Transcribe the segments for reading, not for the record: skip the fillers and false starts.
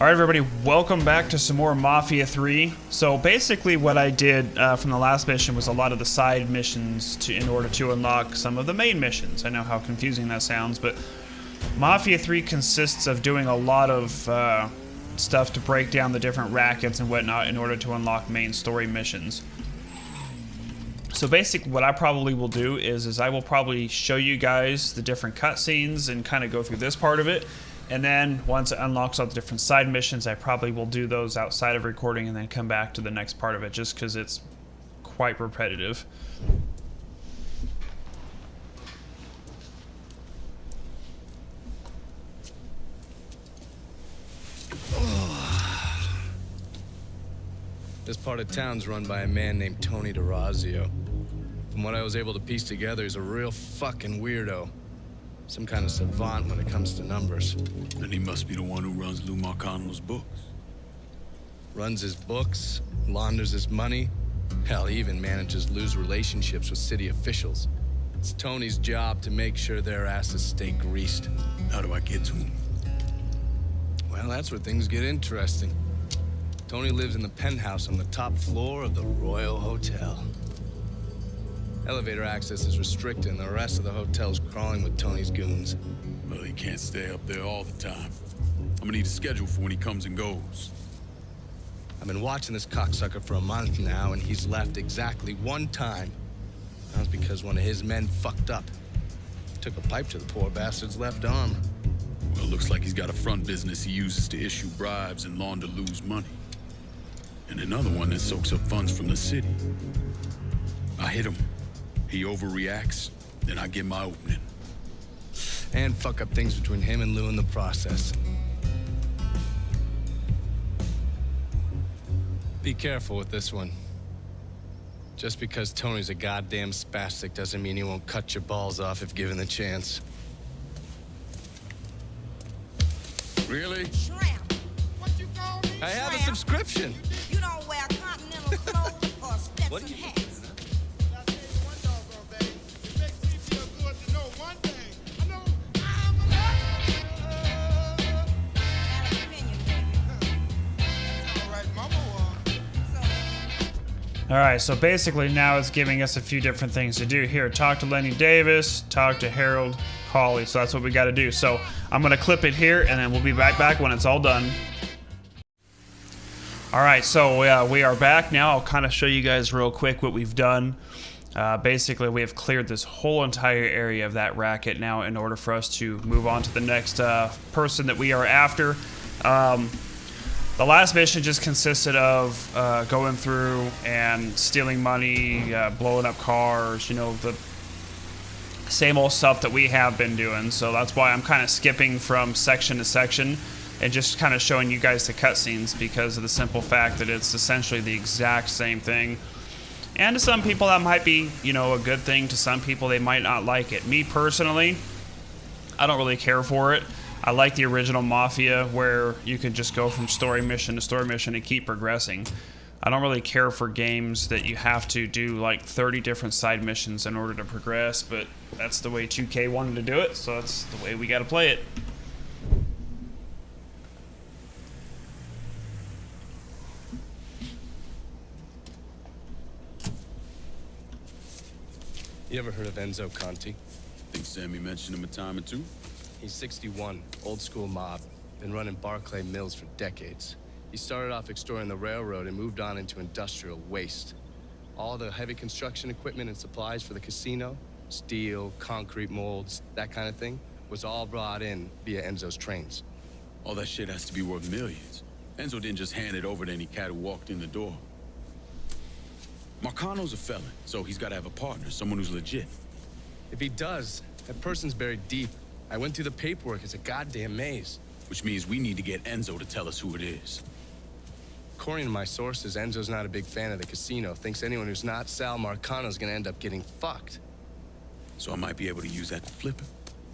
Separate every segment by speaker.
Speaker 1: Alright everybody, welcome back to some more Mafia 3. So basically what I did from the last mission was a lot of the side missions in order to unlock some of the main missions. I know how confusing that sounds, but Mafia 3 consists of doing a lot of stuff to break down the different rackets and whatnot in order to unlock main story missions. So basically what I probably will do is I will probably show you guys the different cutscenes and kind of go through this part of it. And then once it unlocks all the different side missions, I probably will do those outside of recording and then come back to the next part of it just because it's quite repetitive.
Speaker 2: This part of town's run by a man named Tony DeRazio. From what I was able to piece together, he's a real fucking weirdo. Some kind of savant when it comes to numbers.
Speaker 3: Then he must be the one who runs Lou Marcano's books.
Speaker 2: Runs his books, launders his money. Hell, he even manages Lou's relationships with city officials. It's Tony's job to make sure their asses stay greased.
Speaker 3: How do I get to him?
Speaker 2: Well, that's where things get interesting. Tony lives in the penthouse on the top floor of the Royal Hotel. Elevator access is restricted and the rest of the hotel's crawling with Tony's goons.
Speaker 3: Well, he can't stay up there all the time. I'm gonna need a schedule for when he comes and goes.
Speaker 2: I've been watching this cocksucker for a month now, and he's left exactly one time. That was because one of his men fucked up. Took a pipe to the poor bastard's left arm.
Speaker 3: Well, looks like he's got a front business he uses to issue bribes and launder Lou's money. And another one that soaks up funds from the city. I hit him. He overreacts, then I get my opening.
Speaker 2: And fuck up things between him and Lou in the process. Be careful with this one. Just because Tony's a goddamn spastic doesn't mean he won't cut your balls off if given the chance.
Speaker 3: Really?
Speaker 4: Shrimp. What you call me?
Speaker 2: I have a
Speaker 4: Shrimp?
Speaker 2: subscription.
Speaker 4: You don't wear continental clothes or
Speaker 2: What do
Speaker 4: Stetson
Speaker 2: you-
Speaker 4: hats.
Speaker 5: I'll tell you one doggone thing. It makes me feel good to know one thing. I know I'm alive.
Speaker 4: Have an opinion, baby.
Speaker 5: All right, Mama.
Speaker 4: So,
Speaker 1: Alright, so basically now it's giving us a few different things to do here. Talk to Lenny Davis, talk to Harold Hawley, so that's what we got to do. So I'm going to clip it here and then we'll be back when it's all done. Alright, so we are back now. I'll kind of show you guys real quick what we've done. Basically, we have cleared this whole entire area of that racket now in order for us to move on to the next person that we are after. The last mission just consisted of going through and stealing money, blowing up cars, you know, the same old stuff that we have been doing. So that's why I'm kind of skipping from section to section and just kind of showing you guys the cutscenes because of the simple fact that it's essentially the exact same thing. And to some people that might be, you know, a good thing. To some people they might not like it. Me personally, I don't really care for it. I like the original Mafia where you could just go from story mission to story mission and keep progressing. I don't really care for games that you have to do like 30 different side missions in order to progress, but that's the way 2K wanted to do it, so that's the way we got to play it.
Speaker 2: You ever heard of Enzo Conti?
Speaker 3: Think Sammy mentioned him a time or two?
Speaker 2: He's 61, old school mob. Been running Barclay Mills for decades. He started off extorting the railroad and moved on into industrial waste. All the heavy construction equipment and supplies for the casino, steel, concrete molds, that kind of thing, was all brought in via Enzo's trains.
Speaker 3: All that shit has to be worth millions. Enzo didn't just hand it over to any cat who walked in the door. Marcano's a felon, so he's got to have a partner, someone who's legit.
Speaker 2: If he does, that person's buried deep. I went through the paperwork, it's a goddamn maze.
Speaker 3: Which means we need to get Enzo to tell us who it is.
Speaker 2: According to my sources, Enzo's not a big fan of the casino. Thinks anyone who's not Sal Marcano's gonna end up getting fucked.
Speaker 3: So I might be able to use that to flip him.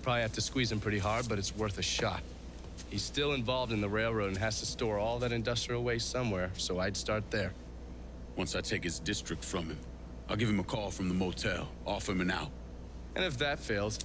Speaker 2: Probably have to squeeze him pretty hard, but it's worth a shot. He's still involved in the railroad and has to store all that industrial waste somewhere, so I'd start there.
Speaker 3: Once I take his district from him, I'll give him a call from the motel, offer him an out.
Speaker 2: And if that fails,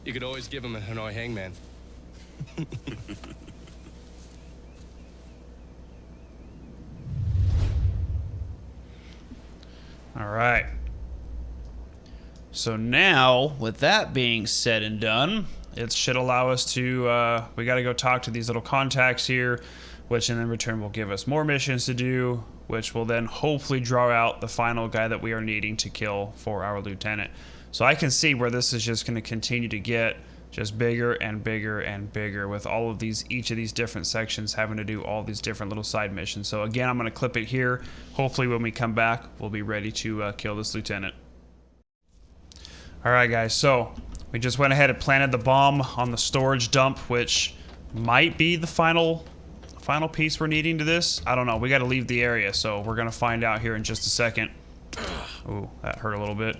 Speaker 2: you could always give him a Hanoi hangman.
Speaker 1: So now, with that being said and done, it should allow us to, we got to go talk to these little contacts here, which in return will give us more missions to do, which will then hopefully draw out the final guy that we are needing to kill for our lieutenant. So I can see where this is just going to continue to get just bigger and bigger and bigger with all of these, each of these different sections having to do all these different little side missions. So again, I'm going to clip it here. Hopefully when we come back, we'll be ready to kill this lieutenant. All right, guys, so we just went ahead and planted the bomb on the storage dump, which might be the final piece we're needing to this. I don't know. We got to leave the area, so we're going to find out here in just a second. Ooh, that hurt a little bit.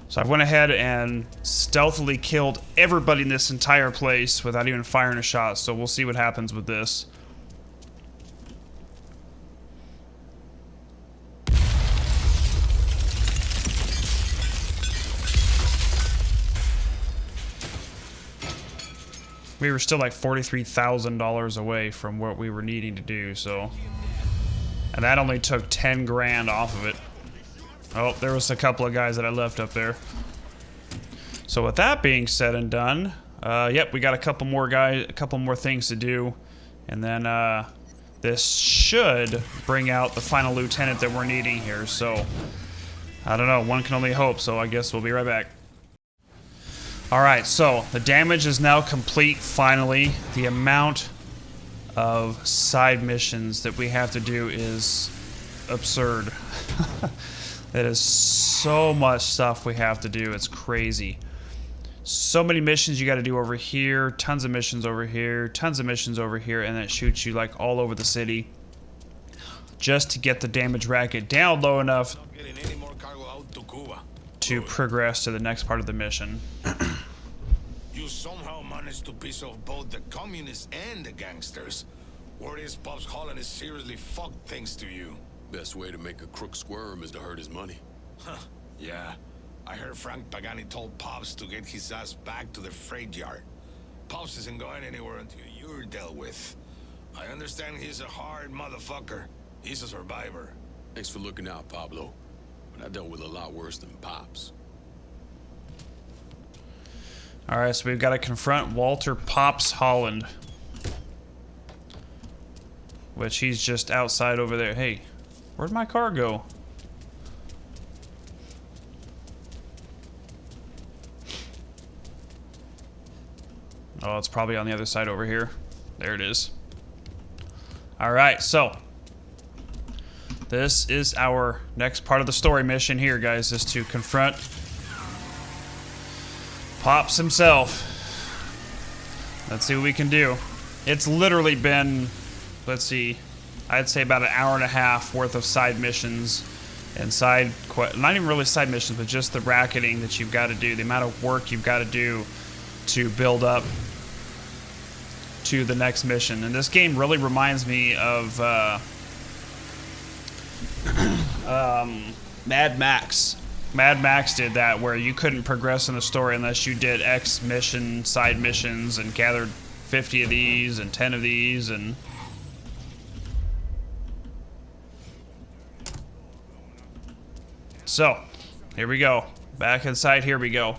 Speaker 1: So I went ahead and stealthily killed everybody in this entire place without even firing a shot, so we'll see what happens with this. We were still like $43,000 away from what we were needing to do, so. And that only took 10 grand off of it. Oh, there was a couple of guys that I left up there. So with that being said and done, yep, we got a couple more things to do. And then this should bring out the final lieutenant that we're needing here. So, I don't know, one can only hope, so I guess we'll be right back. Alright, so the damage is now complete, finally. The amount of side missions that we have to do is absurd. It is so much stuff we have to do, it's crazy. So many missions you got to do over here, tons of missions over here, tons of missions over here, and it shoots you like all over the city. Just to get the damage racket down low enough to progress to the next part of the mission.
Speaker 6: You somehow managed to piss off both the communists and the gangsters. Word is Pops Holland is seriously fucked thanks to you.
Speaker 3: Best way to make a crook squirm is to hurt his money.
Speaker 6: Huh, yeah. I heard Frank Pagani told Pops to get his ass back to the freight yard. Pops isn't going anywhere until you're dealt with. I understand he's a hard motherfucker. He's a survivor.
Speaker 3: Thanks for looking out, Pablo. But I dealt with a lot worse than Pops.
Speaker 1: Alright, so we've got to confront Walter Pops Holland. Which he's just outside over there. Hey, where'd my car go? Oh, it's probably on the other side over here. There it is. Alright, so this is our next part of the story mission here, guys, is to confront Pops himself. Let's see what we can do. It's literally been, let's see, I'd say about an hour and a half worth of side missions and not even really side missions, but just the racketing that you've got to do, the amount of work you've got to do to build up to the next mission. And this game really reminds me of Mad Max. Mad Max did that, where you couldn't progress in the story unless you did X mission, side missions, and gathered 50 of these and 10 of these, and so here we go. Back inside, here we go.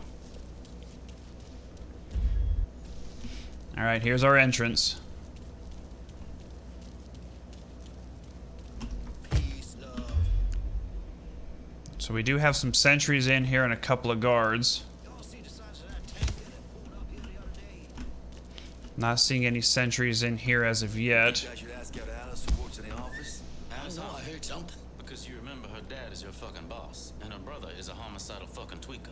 Speaker 1: Alright, here's our entrance. So we do have some sentries in here and a couple of guards. Not seeing any sentries in here as of yet.
Speaker 7: I heard something. Because you remember her dad is your fucking boss, and her brother is a homicidal fucking tweaker.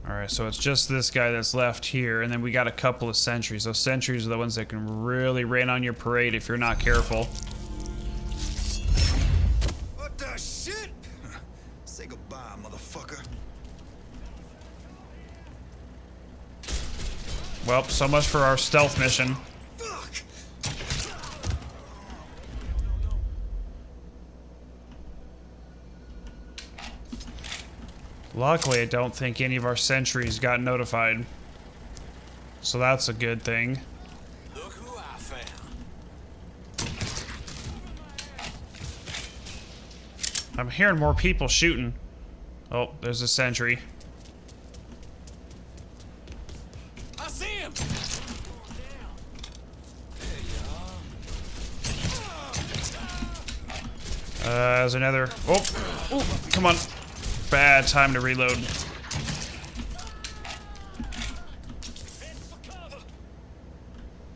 Speaker 1: Alright, so it's just this guy that's left here, and then we got a couple of sentries. Those sentries are the ones that can really rain on your parade if you're not careful.
Speaker 6: What the shit? Say goodbye, motherfucker.
Speaker 1: Well, so much for our stealth mission.
Speaker 6: Fuck.
Speaker 1: Luckily, I don't think any of our sentries got notified. so that's a good thing.
Speaker 6: Look who I found.
Speaker 1: I'm hearing more people shooting. Oh, there's a sentry.
Speaker 6: I see him.
Speaker 1: There's another. Oh, come on. Bad time to reload.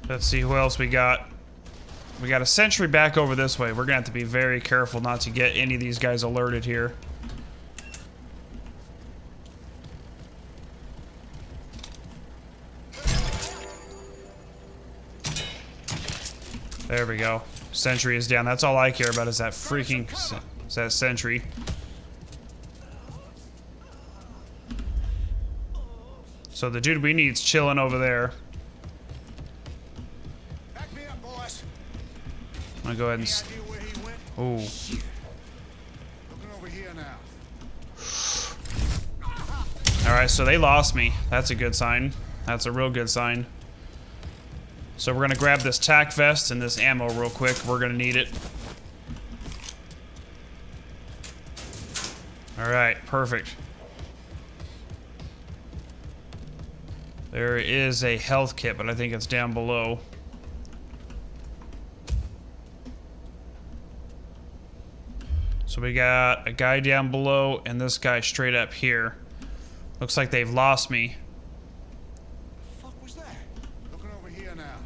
Speaker 1: Let's see who else we got. We got a sentry back over this way. We're gonna have to be very careful not to get any of these guys alerted here. There we go. Sentry is down. That's all I care about is that freaking sentry. So the dude we need's chilling over there.
Speaker 5: Back me up, boys.
Speaker 1: I'm gonna go ahead and.
Speaker 5: Any idea where he went?
Speaker 1: Ooh.
Speaker 5: Looking over here now.
Speaker 1: All right, so they lost me. That's a good sign. That's a real good sign. So we're gonna grab this tac vest and this ammo real quick. We're gonna need it. All right, perfect. There is a health kit, but I think it's down below. So we got a guy down below and this guy straight up here. Looks like they've lost me.
Speaker 5: What was that? Looking over here now.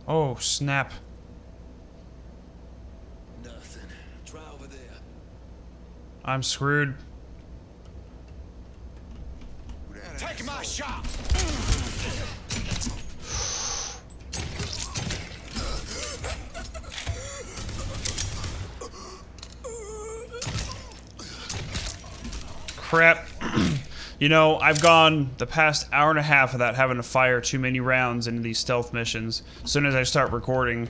Speaker 1: Oh, snap.
Speaker 6: Nothing. Try over there.
Speaker 1: I'm screwed.
Speaker 6: Take my shot.
Speaker 1: Crap. You know, I've gone the past hour and a half without having to fire too many rounds into these stealth missions. As soon as I start recording,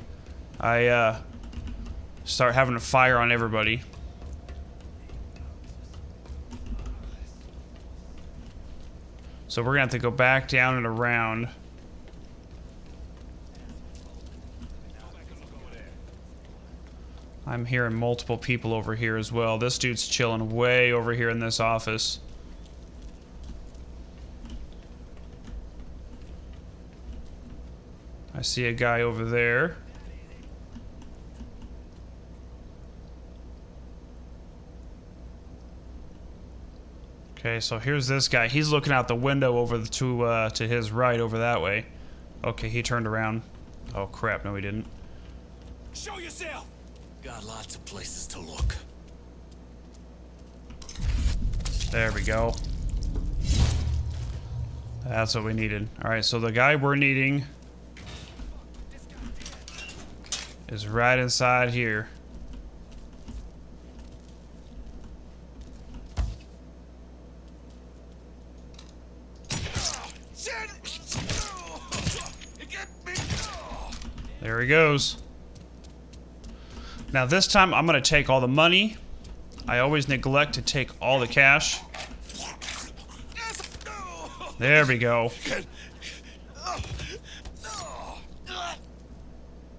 Speaker 1: I start having to fire on everybody. So we're gonna have to go back down and around. I'm hearing multiple people over here as well. This dude's chilling way over here in this office. I see a guy over there. Okay, so here's this guy. He's looking out the window over to his right over that way. Okay, he turned around. Oh crap, no he didn't.
Speaker 6: Show yourself. Got lots of places to look.
Speaker 1: There we go. That's what we needed. Alright, so the guy we're needing is right inside here. There he goes. Now this time I'm gonna take all the money. I always neglect to take all the cash. There we go.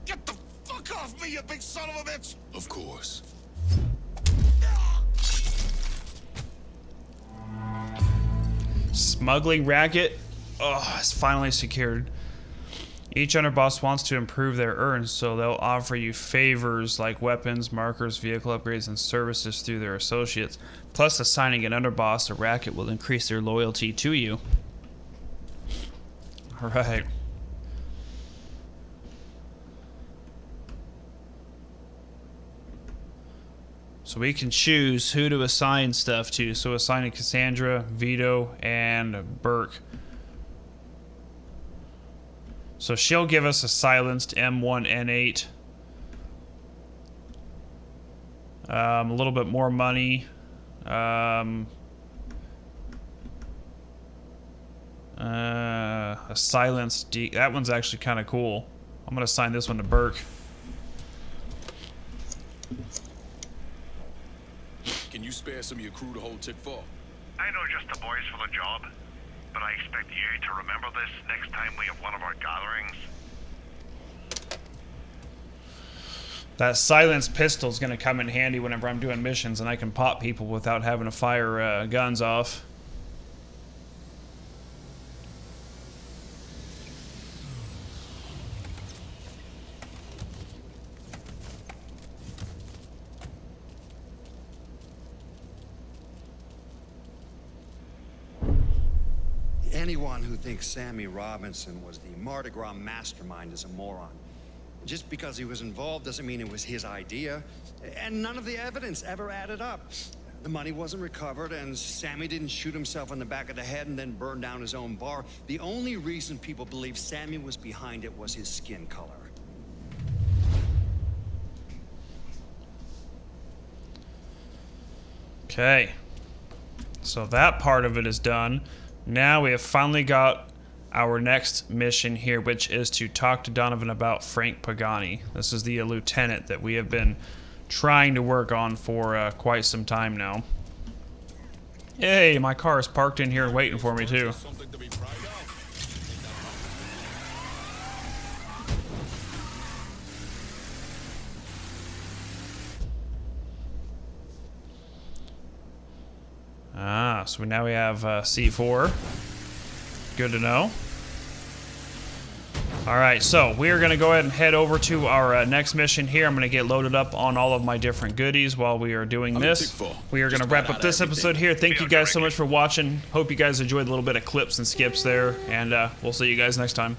Speaker 6: Get the fuck off me, you big son of a bitch!
Speaker 3: Of course.
Speaker 1: Smuggling racket. Oh, it's finally secured. Each underboss wants to improve their earns, so they'll offer you favors like weapons, markers, vehicle upgrades, and services through their associates. Plus, assigning an underboss a racket will increase their loyalty to you. Alright. So we can choose who to assign stuff to. So assigning Cassandra, Vito, and Burke. So she'll give us a silenced M1N8. A little bit more money. A silenced D. That one's actually kind of cool. I'm going to assign this one to Burke.
Speaker 3: spare some of your crew to hold tick for?
Speaker 8: I know just the boys for the job, but I expect you to remember this next time we have one of our gatherings.
Speaker 1: That silenced pistol is going to come in handy whenever I'm doing missions, and I can pop people without having to fire guns off.
Speaker 9: Anyone who thinks Sammy Robinson was the Mardi Gras mastermind is a moron. Just because he was involved doesn't mean it was his idea, and none of the evidence ever added up. The money wasn't recovered, and Sammy didn't shoot himself in the back of the head and then burn down his own bar. The only reason people believe Sammy was behind it was his skin color.
Speaker 1: Okay. So that part of it is done. Now we have finally got our next mission here, which is to talk to Donovan about Frank Pagani. This is the lieutenant that we have been trying to work on for quite some time now. Hey, my car is parked in here waiting for me too. Ah, so now we have C4. Good to know. Alright, so we are going to go ahead and head over to our next mission here. I'm going to get loaded up on all of my different goodies while we are doing this. We are going to wrap up this episode here. Thank you guys so much for watching. Hope you guys enjoyed a little bit of clips and skips there, and we'll see you guys next time.